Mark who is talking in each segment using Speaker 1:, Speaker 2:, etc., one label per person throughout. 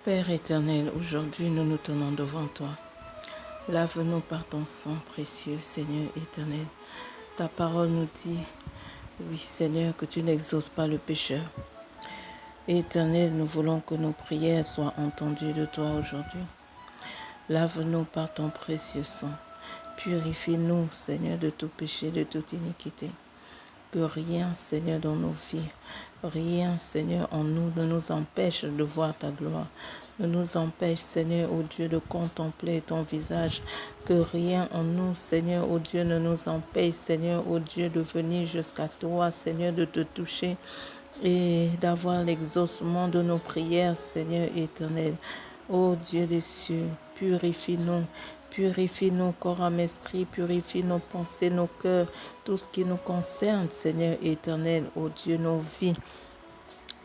Speaker 1: Père éternel, aujourd'hui nous nous tenons devant toi. Lave-nous par ton sang précieux, Seigneur éternel. Ta parole nous dit, oui Seigneur, que tu n'exauces pas le pécheur. Éternel, nous voulons que nos prières soient entendues de toi aujourd'hui. Lave-nous par ton précieux sang. Purifie-nous, Seigneur, de tout péché, de toute iniquité. Que rien, Seigneur, dans nos vies, rien, Seigneur, en nous ne nous empêche de voir ta gloire. Ne nous empêche, Seigneur, ô Dieu, de contempler ton visage. Que rien en nous, Seigneur, ô Dieu, ne nous empêche, Seigneur, ô Dieu, de venir jusqu'à toi, Seigneur, de te toucher et d'avoir l'exaucement de nos prières, Seigneur éternel. Ô Dieu des cieux, purifie-nous. Purifie nos corps, âme, esprit, purifie nos pensées, nos cœurs, tout ce qui nous concerne, Seigneur éternel, ô Dieu, nos vies.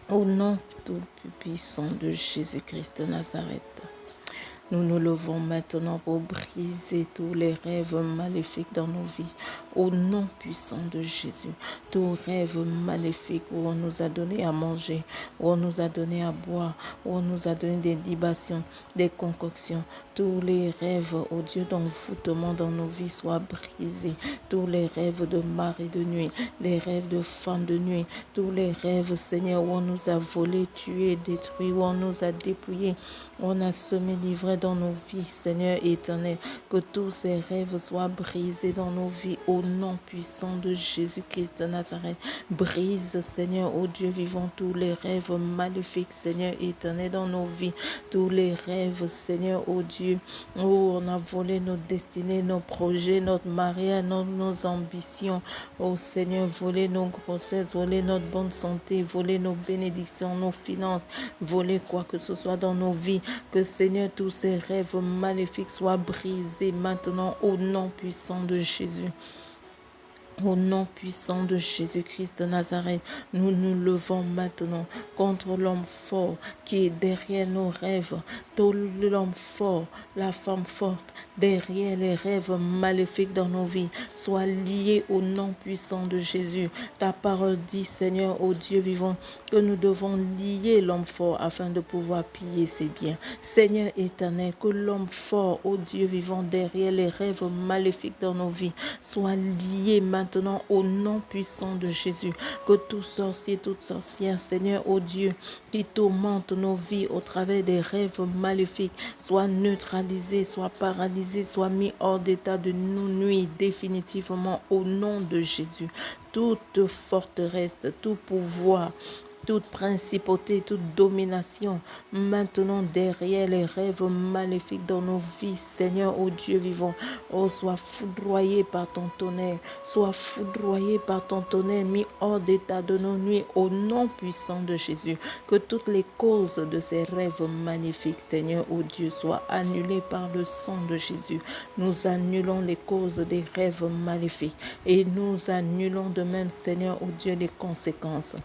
Speaker 1: Au nom tout puissant de Jésus-Christ de Nazareth. Nous nous levons maintenant pour briser tous les rêves maléfiques dans nos vies. Au nom puissant de Jésus. Tous rêves maléfiques où on nous a donné à manger, où on nous a donné à boire, où on nous a donné des libations, des concoctions. Tous les rêves, ô Dieu, d'envoûtement dans nos vies soient brisés. Tous les rêves de mari de nuit, les rêves de femme de nuit, tous les rêves, Seigneur, où on nous a volé, tué, détruit, où on nous a dépouillés, où on a semé, livré dans nos vies, Seigneur éternel, que tous ces rêves soient brisés dans nos vies au nom puissant de Jésus-Christ de Nazareth. Brise, Seigneur, ô Dieu vivant, tous les rêves maléfiques, Seigneur éternel, dans nos vies, tous les rêves, Seigneur, ô Dieu, où on a volé nos destinées, nos projets, notre mariage, nos ambitions, ô Seigneur, voler nos grossesses, voler notre bonne santé, voler nos bénédictions, nos finances, voler quoi que ce soit dans nos vies, que Seigneur, tous ces rêves maléfiques soient brisés maintenant au nom puissant de Jésus. Au nom puissant de Jésus-Christ de Nazareth, nous nous levons maintenant contre l'homme fort qui est derrière nos rêves. Tout l'homme fort, la femme forte, derrière les rêves maléfiques dans nos vies, soit lié au nom puissant de Jésus. Ta parole dit, Seigneur, ô Dieu vivant, que nous devons lier l'homme fort afin de pouvoir piller ses biens. Seigneur éternel, que l'homme fort, ô Dieu vivant, derrière les rêves maléfiques dans nos vies, soit lié maintenant au nom puissant de Jésus. Que tout sorcier, toute sorcière, Seigneur, ô Dieu, qui tourmente nos vies au travers des rêves maléfiques, soit neutralisé, soit paralysé, soit mis hors d'état de nous nuire définitivement au nom de Jésus. Toute forteresse, tout pouvoir, toute principauté, toute domination, maintenant derrière les rêves maléfiques dans nos vies, Seigneur, ô Dieu vivant, oh, sois foudroyé par ton tonnerre, sois foudroyé par ton tonnerre, mis hors d'état de nos nuits, au nom puissant de Jésus, que toutes les causes de ces rêves magnifiques, Seigneur, ô Dieu, soient annulées par le sang de Jésus. Nous annulons les causes des rêves maléfiques et nous annulons de même, Seigneur, ô Dieu, les conséquences.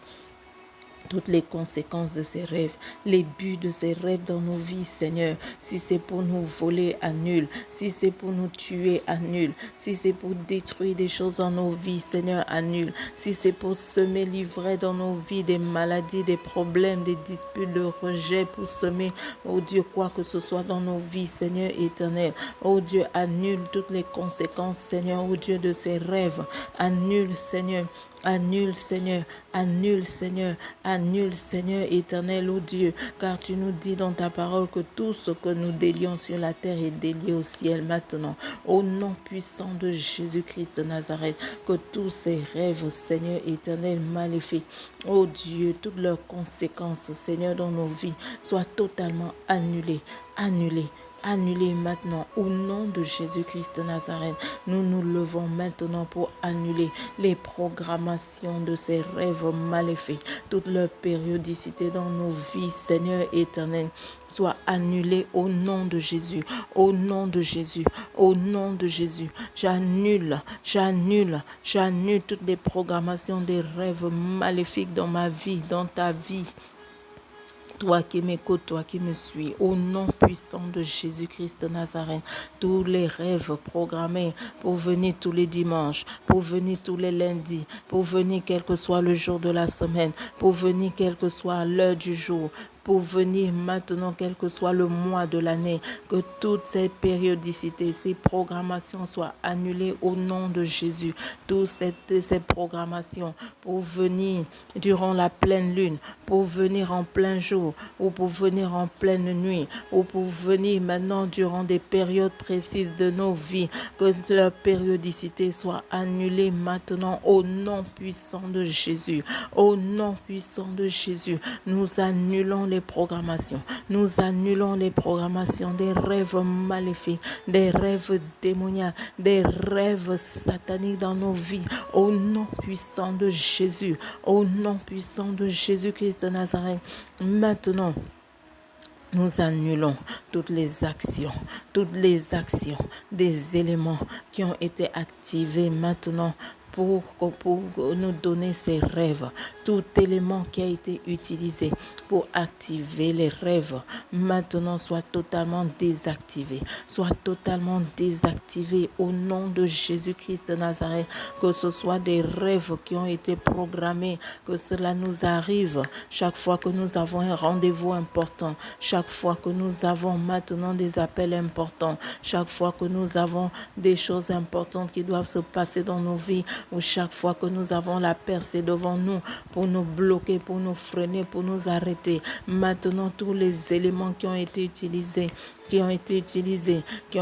Speaker 1: Toutes les conséquences de ces rêves, les buts de ces rêves dans nos vies, Seigneur. Si c'est pour nous voler, annule. Si c'est pour nous tuer, annule. Si c'est pour détruire des choses dans nos vies, Seigneur, annule. Si c'est pour semer, livrer dans nos vies des maladies, des problèmes, des disputes, de rejet, pour semer, oh Dieu, quoi que ce soit dans nos vies, Seigneur éternel. Oh Dieu, annule toutes les conséquences, Seigneur, oh Dieu, de ces rêves. Annule, Seigneur. Annule, Seigneur, annule, Seigneur, annule, Seigneur éternel, ô Dieu, car tu nous dis dans ta parole que tout ce que nous délions sur la terre est délié au ciel maintenant. Au nom puissant de Jésus-Christ de Nazareth, que tous ces rêves, Seigneur éternel, maléfiques, ô Dieu, toutes leurs conséquences, Seigneur, dans nos vies, soient totalement annulées, annulées. Annulé maintenant au nom de Jésus-Christ de Nazareth. Nous nous levons maintenant pour annuler les programmations de ces rêves maléfiques. Toute leur périodicité dans nos vies, Seigneur éternel, soit annulée au nom de Jésus. Au nom de Jésus. Au nom de Jésus. J'annule toutes les programmations des rêves maléfiques dans ma vie, dans ta vie. Toi qui m'écoutes, toi qui me suis, au nom puissant de Jésus-Christ de Nazareth, tous les rêves programmés pour venir tous les dimanches, pour venir tous les lundis, pour venir quel que soit le jour de la semaine, pour venir quelle que soit l'heure du jour, pour venir maintenant, quel que soit le mois de l'année, que toutes ces périodicités, ces programmations soient annulées au nom de Jésus. Toutes ces programmations pour venir durant la pleine lune, pour venir en plein jour, ou pour venir en pleine nuit, ou pour venir maintenant durant des périodes précises de nos vies, que leur périodicité soit annulée maintenant au nom puissant de Jésus. Au nom puissant de Jésus, nous annulons les programmations. Nous annulons les programmations des rêves maléfiques, des rêves démoniaques, des rêves sataniques dans nos vies. Au nom puissant de Jésus, au nom puissant de Jésus-Christ de Nazareth. Maintenant, nous annulons toutes les actions des éléments qui ont été activés maintenant pour nous donner ces rêves. Tout élément qui a été utilisé pour activer les rêves, maintenant soit totalement désactivé. Soit totalement désactivé au nom de Jésus-Christ de Nazareth. Que ce soit des rêves qui ont été programmés, que cela nous arrive chaque fois que nous avons un rendez-vous important, chaque fois que nous avons maintenant des appels importants, chaque fois que nous avons des choses importantes qui doivent se passer dans nos vies, ou chaque fois que nous avons la percée devant nous pour nous bloquer, pour nous freiner, pour nous arrêter. Maintenant, tous les éléments qui ont été utilisés, qui ont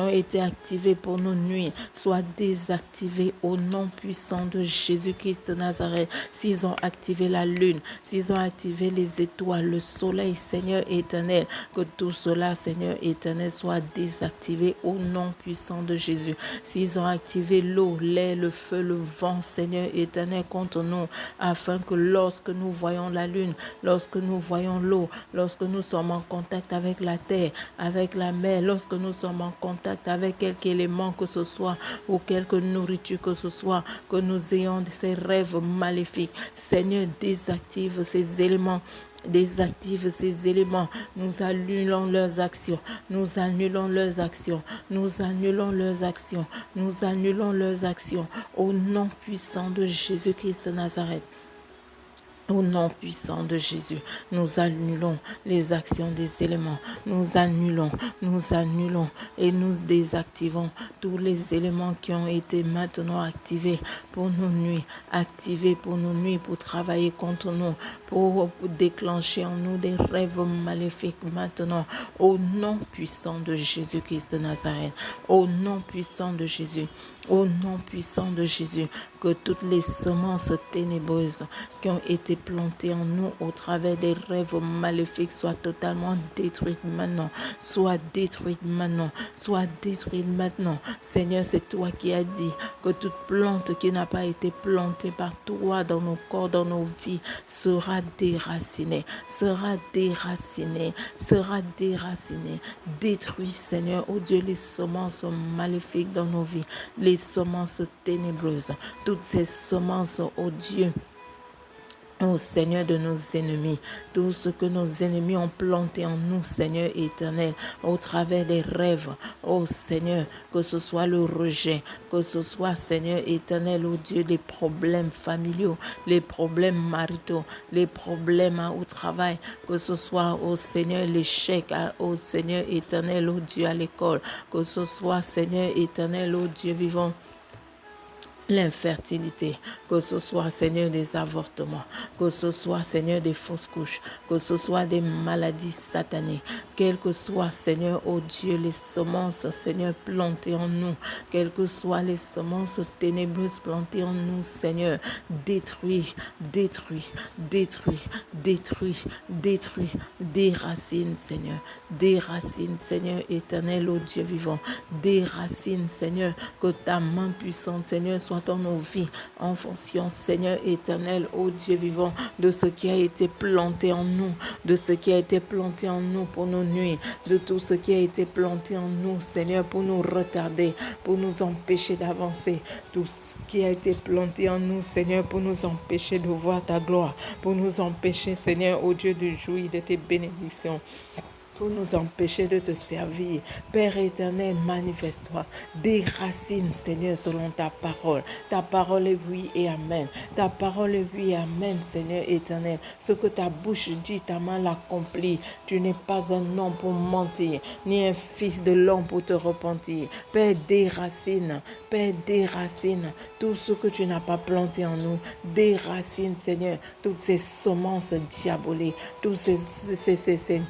Speaker 1: été activés pour nous nuire, soient désactivés au nom puissant de Jésus-Christ de Nazareth. S'ils ont activé la lune, s'ils ont activé les étoiles, le soleil, Seigneur éternel, que tout cela, Seigneur éternel, soit désactivé au nom puissant de Jésus. S'ils ont activé l'eau, l'air, le feu, le vent, Seigneur éternel, contre nous, afin que lorsque nous voyons la lune, lorsque nous voyons l'eau, lorsque nous sommes en contact avec la terre, avec la mer, lorsque nous sommes en contact avec quelque élément que ce soit ou quelque nourriture que ce soit, que nous ayons ces rêves maléfiques, Seigneur, désactive ces éléments. Désactive ces éléments. Nous annulons leurs actions. Nous annulons leurs actions. Nous annulons leurs actions. Nous annulons leurs actions. Au nom puissant de Jésus-Christ de Nazareth. Au nom puissant de Jésus, nous annulons les actions des éléments. Nous annulons et nous désactivons tous les éléments qui ont été maintenant activés pour nous nuire, pour travailler contre nous, pour déclencher en nous des rêves maléfiques maintenant. Au nom puissant de Jésus-Christ de Nazareth, au nom puissant de Jésus, au nom puissant de Jésus, que toutes les semences ténébreuses qui ont été plantées en nous au travers des rêves maléfiques soient totalement détruites maintenant. Soient détruites maintenant. Soient détruites maintenant. Seigneur, c'est toi qui as dit que toute plante qui n'a pas été plantée par toi dans nos corps, dans nos vies, sera déracinée. Sera déracinée. Sera déracinée. Détruis, Seigneur, oh Dieu, les semences maléfiques dans nos vies. Les semences ténébreuses. Toutes ces semences, oh Dieu, ô Seigneur de nos ennemis, tout ce que nos ennemis ont planté en nous, Seigneur éternel, au travers des rêves, ô Seigneur, que ce soit le rejet, que ce soit, Seigneur éternel, ô Dieu, les problèmes familiaux, les problèmes maritaux, les problèmes au travail, que ce soit, ô Seigneur, l'échec, ô Seigneur éternel, ô Dieu, à l'école, que ce soit, Seigneur éternel, ô Dieu vivant, l'infertilité, que ce soit, Seigneur, des avortements, que ce soit, Seigneur, des fausses couches, que ce soit des maladies satanées, quel que soit, Seigneur, oh Dieu, les semences, Seigneur, plantées en nous, quelles que soient les semences ténébreuses plantées en nous, Seigneur, détruis, détruis, détruis, détruis, détruis, déracine, Seigneur, déracine, Seigneur, éternel, oh Dieu vivant, déracine, Seigneur, que ta main puissante, Seigneur, soit soit dans nos vies, en fonction, Seigneur éternel, ô Dieu vivant, de ce qui a été planté en nous, de ce qui a été planté en nous pour nous nuire, de tout ce qui a été planté en nous, Seigneur, pour nous retarder, pour nous empêcher d'avancer, tout ce qui a été planté en nous, Seigneur, pour nous empêcher de voir ta gloire, pour nous empêcher, Seigneur, ô Dieu, de jouir de tes bénédictions, pour nous empêcher de te servir. Père éternel, manifeste-toi. Déracine, Seigneur, selon ta parole. Ta parole est oui et amen. Ta parole est oui et amen, Seigneur éternel. Ce que ta bouche dit, ta main l'accomplit. Tu n'es pas un homme pour mentir, ni un fils de l'homme pour te repentir. Père, déracine. Père, déracine tout ce que tu n'as pas planté en nous. Déracine, Seigneur, toutes ces semences diaboliques, tous ces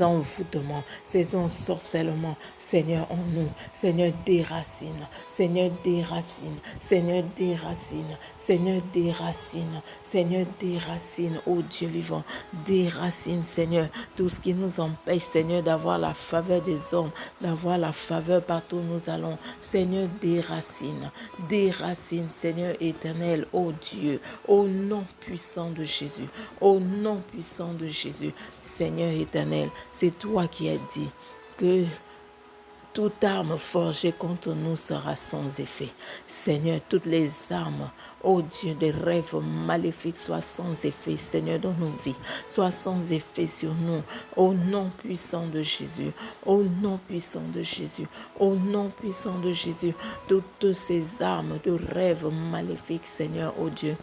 Speaker 1: envoûtements, ces ensorcellements, Seigneur, en nous. Seigneur, déracine. Seigneur, déracine. Seigneur, déracine. Seigneur, déracine. Seigneur, déracine. Oh Dieu vivant, déracine, Seigneur, tout ce qui nous empêche, Seigneur, d'avoir la faveur des hommes, d'avoir la faveur partout où nous allons. Seigneur, déracine. Déracine, Seigneur éternel, oh Dieu, au nom puissant de Jésus. Au nom puissant de Jésus. Seigneur éternel, c'est toi qui as dit que toute arme forgée contre nous sera sans effet. Seigneur, toutes les armes, oh Dieu, des rêves maléfiques soient sans effet, Seigneur, dans nos vies, soient sans effet sur nous. Au nom puissant de Jésus, au nom puissant de Jésus, au nom puissant de Jésus, toutes ces armes de rêves maléfiques, Seigneur, oh Dieu,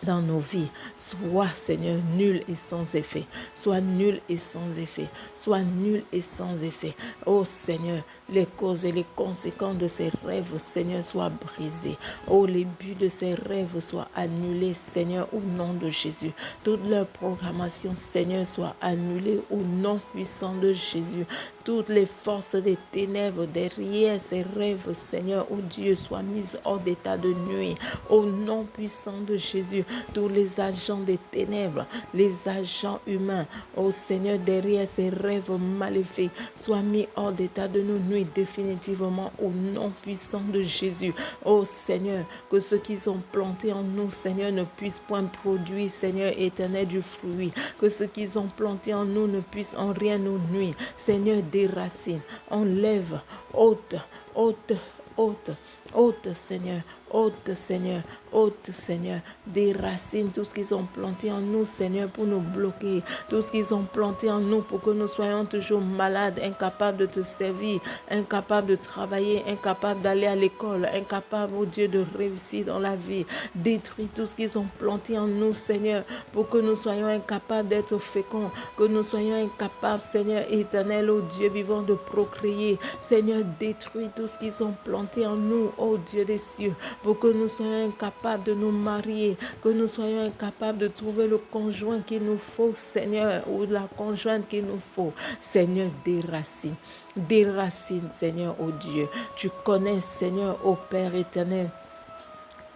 Speaker 1: dans nos vies, soit, Seigneur, nul et sans effet, soit nul et sans effet, soit nul et sans effet. Oh Seigneur, les causes et les conséquences de ces rêves, Seigneur, soient brisés. Oh, les buts de ces rêves soient annulés, Seigneur, au nom de Jésus. Toute leur programmation, Seigneur, soit annulée au nom puissant de Jésus. Toutes les forces des ténèbres derrière ces rêves, Seigneur, oh Dieu, soient mises hors d'état de nuit. Au nom puissant de Jésus, tous les agents des ténèbres, les agents humains, oh Seigneur, derrière ces rêves maléfiques, soient mis hors d'état de nos nuits définitivement au nom puissant de Jésus. Oh Seigneur, que ce qu'ils ont planté en nous, Seigneur, ne puisse point produire, Seigneur éternel, du fruit. Que ce qu'ils ont planté en nous ne puisse en rien nous nuire. Seigneur, déracine, enlève, ôte, ôte, ôte, ôte, Seigneur, ôte, Seigneur, ôte, Seigneur, déracine tout ce qu'ils ont planté en nous, Seigneur, pour nous bloquer, tout ce qu'ils ont planté en nous pour que nous soyons toujours malades, incapables de te servir, incapables de travailler, incapables d'aller à l'école, incapables, oh Dieu, de réussir dans la vie. Détruis tout ce qu'ils ont planté en nous, Seigneur, pour que nous soyons incapables d'être féconds, que nous soyons incapables, Seigneur éternel, oh Dieu vivant, de procréer. Seigneur, détruis tout ce qu'ils ont planté en nous, oh Dieu des cieux, pour que nous soyons incapables de nous marier, que nous soyons incapables de trouver le conjoint qu'il nous faut, Seigneur, ou la conjointe qu'il nous faut. Seigneur, déracine. Déracine, Seigneur, oh Dieu. Tu connais, Seigneur, ô Père éternel,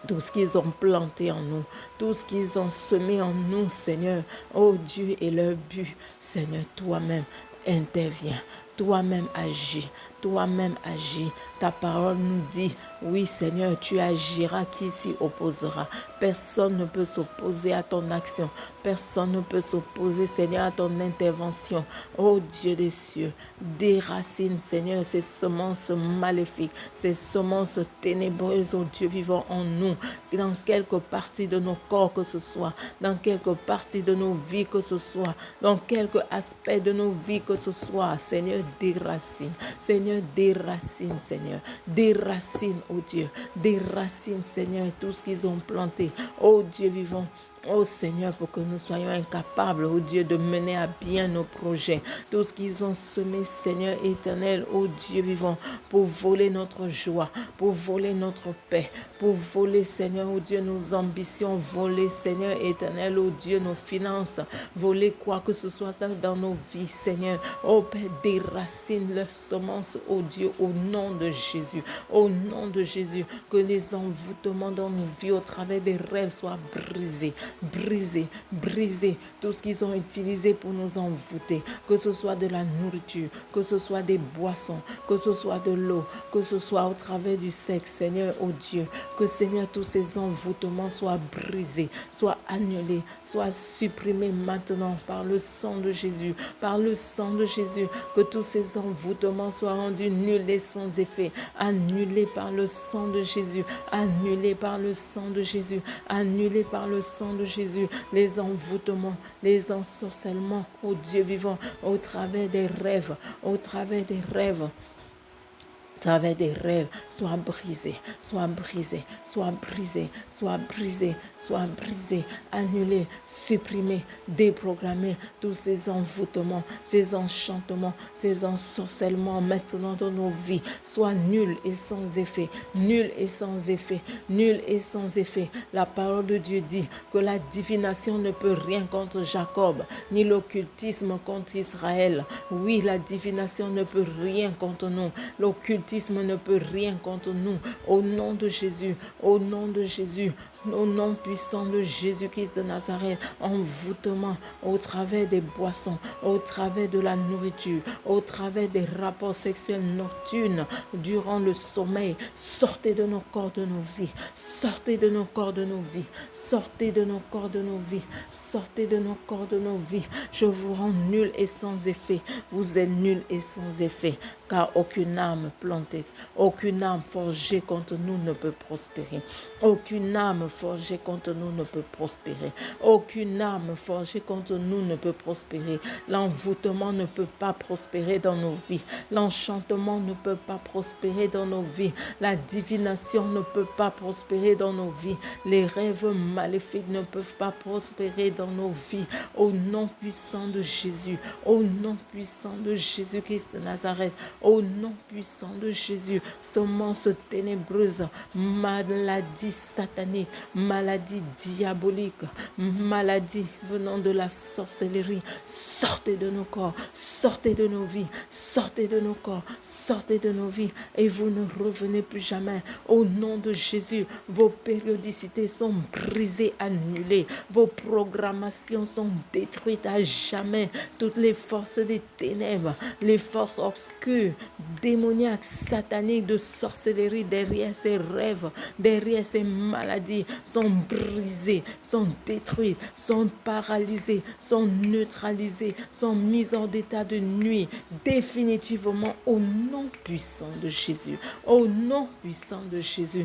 Speaker 1: tout ce qu'ils ont planté en nous, tout ce qu'ils ont semé en nous, Seigneur, oh Dieu, et leur but, Seigneur, toi-même, interviens, toi-même agis. Toi-même agis. Ta parole nous dit, oui Seigneur, tu agiras, qui s'y opposera. Personne ne peut s'opposer à ton action. Personne ne peut s'opposer, Seigneur, à ton intervention. Oh Dieu des cieux, déracine, Seigneur, ces semences maléfiques, ces semences ténébreuses, oh Dieu vivant en nous, dans quelque partie de nos corps que ce soit, dans quelque partie de nos vies que ce soit, dans quelque aspect de nos vies que ce soit. Seigneur, déracine. Seigneur, déracine, Seigneur. Déracine, oh Dieu. Déracine, Seigneur, tout ce qu'ils ont planté. Oh Dieu vivant. Oh Seigneur, pour que nous soyons incapables, oh Dieu, de mener à bien nos projets. Tout ce qu'ils ont semé, Seigneur éternel, oh Dieu vivant, pour voler notre joie, pour voler notre paix, pour voler, Seigneur, oh Dieu, nos ambitions, voler, Seigneur éternel, oh Dieu, nos finances, voler quoi que ce soit dans nos vies, Seigneur. Oh Père, déracine leurs semences, oh Dieu, au nom de Jésus. Au nom de Jésus, que les envoûtements dans nos vies au travers des rêves soient brisés, briser, briser tout ce qu'ils ont utilisé pour nous envoûter, que ce soit de la nourriture, que ce soit des boissons, que ce soit de l'eau, que ce soit au travers du sexe, Seigneur, oh Dieu, que Seigneur, tous ces envoûtements soient brisés, soient annulés, soient supprimés maintenant par le sang de Jésus, par le sang de Jésus, que tous ces envoûtements soient rendus nuls et sans effet, annulés par le sang de Jésus, annulés par le sang de Jésus, annulés par le sang de Jésus, les envoûtements, les ensorcellements, ô Dieu vivant, au travers des rêves, au travers des rêves. Travers des rêves, soient brisés, soient brisés, soient brisés, soient brisés, soient brisés, annulés, supprimés, déprogrammés, tous ces envoûtements, ces enchantements, ces ensorcellements maintenant dans nos vies, soient nuls et sans effet, nuls et sans effet, nuls et sans effet. La parole de Dieu dit que la divination ne peut rien contre Jacob, ni l'occultisme contre Israël. Oui, la divination ne peut rien contre nous, l'occultisme ne peut rien contre nous. Au nom de Jésus, au nom de Jésus, au nom puissant de Jésus-Christ de Nazareth, envoûtement au travers des boissons, au travers de la nourriture, au travers des rapports sexuels nocturnes durant le sommeil, sortez de nos corps, de nos vies, sortez de nos corps, de nos vies, sortez de nos corps, de nos vies, sortez de nos corps, de nos vies. Je vous rends nul et sans effet. Vous êtes nul et sans effet, car aucune âme plantée, aucune âme forgée contre nous ne peut prospérer. Aucune âme forgée contre nous ne peut prospérer. Aucune âme forgée contre nous ne peut prospérer. L'envoûtement ne peut pas prospérer dans nos vies. L'enchantement ne peut pas prospérer dans nos vies. La divination ne peut pas prospérer dans nos vies. Les rêves maléfiques ne peuvent pas prospérer dans nos vies. Au nom puissant de Jésus, au nom puissant de Jésus-Christ de Nazareth, au nom puissant de Jésus, semence ténébreuse, maladie satanique, maladie diabolique, maladie venant de la sorcellerie, sortez de nos corps, sortez de nos vies, sortez de nos corps, sortez de nos vies et vous ne revenez plus jamais. Au nom de Jésus, vos périodicités sont brisées, annulées, vos programmations sont détruites à jamais. Toutes les forces des ténèbres, les forces obscures, démoniaques, sataniques de sorcellerie derrière ces rêves, derrière ces maladies sont brisées, sont détruites, sont paralysées, sont neutralisées, sont mises en état de nuit définitivement au nom puissant de Jésus, au nom puissant de Jésus.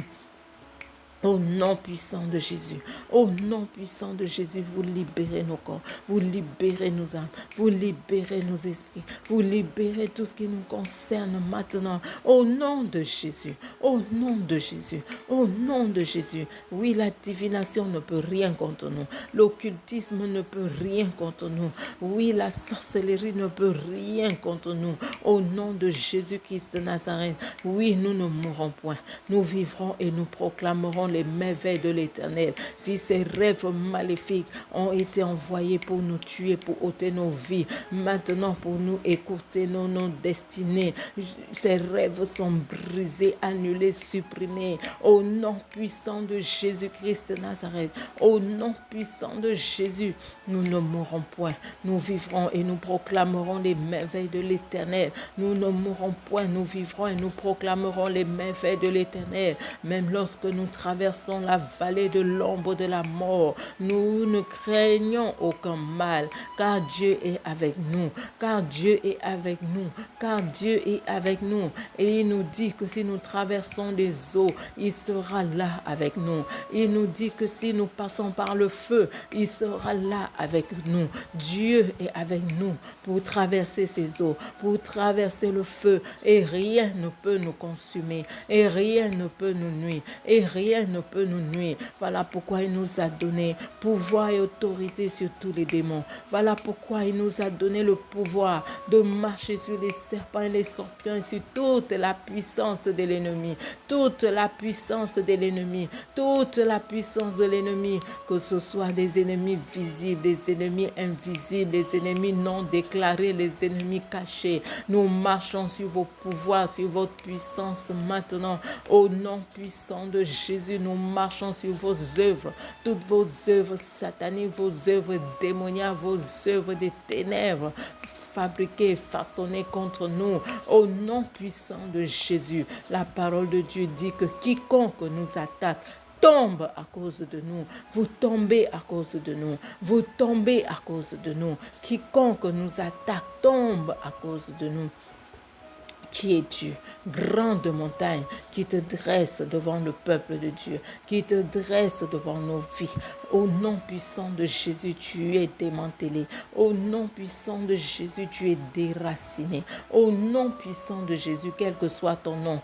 Speaker 1: Au nom puissant de Jésus, au nom puissant de Jésus, vous libérez nos corps, vous libérez nos âmes, vous libérez nos esprits, vous libérez tout ce qui nous concerne maintenant. Au nom de Jésus, au nom de Jésus, au nom de Jésus. Oui, la divination ne peut rien contre nous. L'occultisme ne peut rien contre nous. Oui, la sorcellerie ne peut rien contre nous. Au nom de Jésus-Christ de Nazareth, oui, nous ne mourrons point. Nous vivrons et nous proclamerons les merveilles de l'Éternel. Si ces rêves maléfiques ont été envoyés pour nous tuer, pour ôter nos vies, maintenant pour nous écourter nos destinées, ces rêves sont brisés, annulés, supprimés. Au nom puissant de Jésus-Christ de Nazareth, au nom puissant de Jésus, nous ne mourrons point. Nous vivrons et nous proclamerons les merveilles de l'Éternel. Nous ne mourrons point, nous vivrons et nous proclamerons les merveilles de l'Éternel. Même lorsque nous traversons la vallée de l'ombre de la mort, nous ne craignons aucun mal, car Dieu est avec nous, car Dieu est avec nous, car Dieu est avec nous. Et il nous dit que si nous traversons les eaux, il sera là avec nous. Il nous dit que si nous passons par le feu, il sera là avec nous. Dieu est avec nous pour traverser ces eaux, pour traverser le feu, et rien ne peut nous consumer, et rien ne peut nous nuire, et rien ne peut nous nuire. Voilà pourquoi il nous a donné pouvoir et autorité sur tous les démons. Voilà pourquoi il nous a donné le pouvoir de marcher sur les serpents et les scorpions et sur toute la puissance de l'ennemi. Toute la puissance de l'ennemi. Toute la puissance de l'ennemi. Que ce soit des ennemis visibles, des ennemis invisibles, des ennemis non déclarés, les ennemis cachés. Nous marchons sur vos pouvoirs, sur votre puissance maintenant. Au nom puissant de Jésus Jésus, nous marchons sur vos œuvres, toutes vos œuvres sataniques, vos œuvres démoniaques, vos œuvres des ténèbres, fabriquées, façonnées contre nous, au nom puissant de Jésus. La parole de Dieu dit que quiconque nous attaque tombe à cause de nous. Vous tombez à cause de nous. Vous tombez à cause de nous. Quiconque nous attaque tombe à cause de nous. Qui es-tu, grande montagne, qui te dresse devant le peuple de Dieu, qui te dresse devant nos vies. Au nom puissant de Jésus, tu es démantelé. Au nom puissant de Jésus, tu es déraciné. Au nom puissant de Jésus, quel que soit ton nom,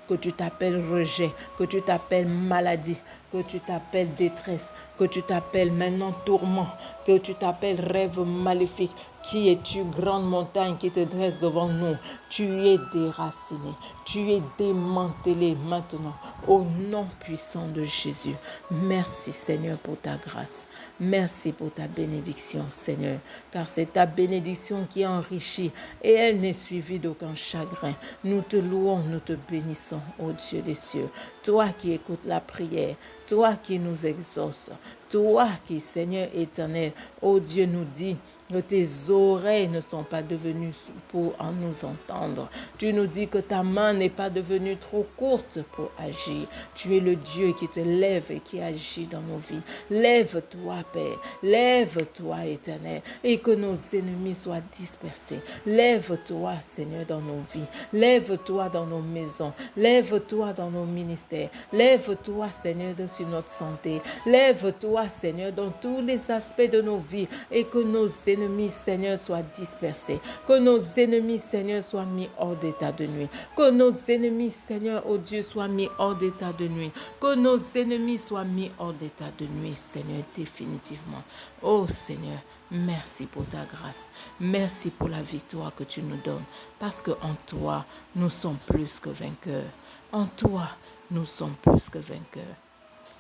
Speaker 1: que tu t'appelles rejet, que tu t'appelles maladie, que tu t'appelles détresse, que tu t'appelles maintenant tourment, que tu t'appelles rêve maléfique. Qui es-tu, grande montagne qui te dresse devant nous? Tu es déraciné, tu es démantelé maintenant, au nom puissant de Jésus. Merci Seigneur pour ta grâce. Merci pour ta bénédiction Seigneur, car c'est ta bénédiction qui enrichit et elle n'est suivie d'aucun chagrin. Nous te louons, nous te bénissons, ô Dieu des cieux. Toi qui écoutes la prière, toi qui nous exauces, toi qui, Seigneur éternel, ô Dieu, nous dit que tes oreilles ne sont pas devenues pour en nous entendre. Tu nous dis que ta main n'est pas devenue trop courte pour agir. Tu es le Dieu qui te lève et qui agit dans nos vies. Lève-toi, Père. Lève-toi, éternel, et que nos ennemis soient dispersés. Lève-toi, Seigneur, dans nos vies. Lève-toi dans nos maisons. Lève-toi dans nos ministères. Lève-toi, Seigneur, sur notre santé. Lève-toi, Seigneur, dans tous les aspects de nos vies et que nos ennemis, Seigneur, soient dispersés. Que nos ennemis, Seigneur, soient mis hors d'état de nuit. Que nos ennemis, Seigneur, oh Dieu, soient mis hors d'état de nuit. Que nos ennemis soient mis hors d'état de nuit, Seigneur, définitivement. Oh Seigneur, merci pour ta grâce. Merci pour la victoire que tu nous donnes. Parce qu'en toi, nous sommes plus que vainqueurs. En toi, nous sommes plus que vainqueurs.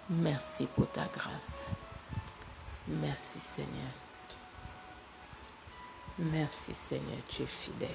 Speaker 1: Merci pour ta grâce. Merci Seigneur. Merci Seigneur, tu es fidèle.